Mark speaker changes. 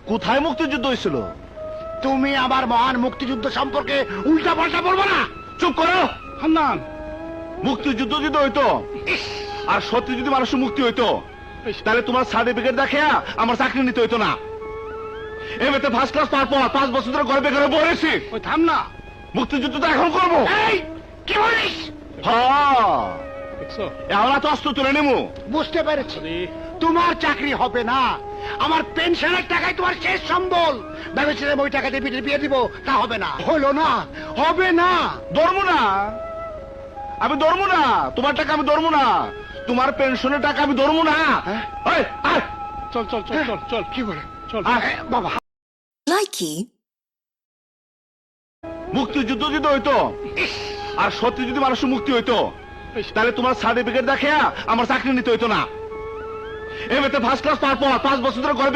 Speaker 1: কোথায় মুক্তিযুদ্ধ হয়েছিল?
Speaker 2: তুমি আমার মহান মুক্তিযুদ্ধ সম্পর্কে উল্টা পাল্টা বলবো না।
Speaker 1: চুপ করো।
Speaker 3: হান্নান,
Speaker 1: মুক্তিযুদ্ধ যদি হইতো আর সত্যি যদি মানুষের মুক্তি হইতো, তাহলে তোমার সার্টিফিকেট দেখে আমার চাকরি নিতে হইতো না। এমনিতে ফার্স্ট ক্লাস পাওয়ার পর 5 বছর ধরে ঘরে বেকারে বলেছি।
Speaker 3: ওই থাম না।
Speaker 1: মুক্তিযুদ্ধ তো এখন করবো।
Speaker 2: এই কি বলিস?
Speaker 1: হ্যাঁ,
Speaker 3: দেখছো?
Speaker 1: এখন তো অস্ত্র তুলে নেবো।
Speaker 2: বুঝতে পেরেছি,
Speaker 3: আরে,
Speaker 2: তোমার চাকরি হবে না। আমার পেনশনের টাকায় তোমার শেষ সম্বল। ভেবেছিলাম ওই টাকা দিয়ে বিয়ে দিব, তা হবে না। হলো না, হবে না।
Speaker 1: ধরবো না, আমি ধরবো না। তোমার টাকা আমি ধরবো না, তোমার পেনশনের টাকা আমি ধরবো না।
Speaker 2: হ্যাঁ?
Speaker 1: এই, আয়,
Speaker 3: চল চল চল চল চল।
Speaker 2: কি করে?
Speaker 3: চল।
Speaker 1: আয়।
Speaker 2: বাবা,
Speaker 4: Likey.
Speaker 1: মুক্তিযুদ্ধ যদি হইতো আর সত্যি যদি মানুষের মুক্তি হইতো, তাহলে তোমার সার্টিফিকেট দেখে আমার চাকরি নিতে হইতো না। এমনিতে ফার্স্ট ক্লাস পাওয়ার পর 5 বছর ধরে ঘরে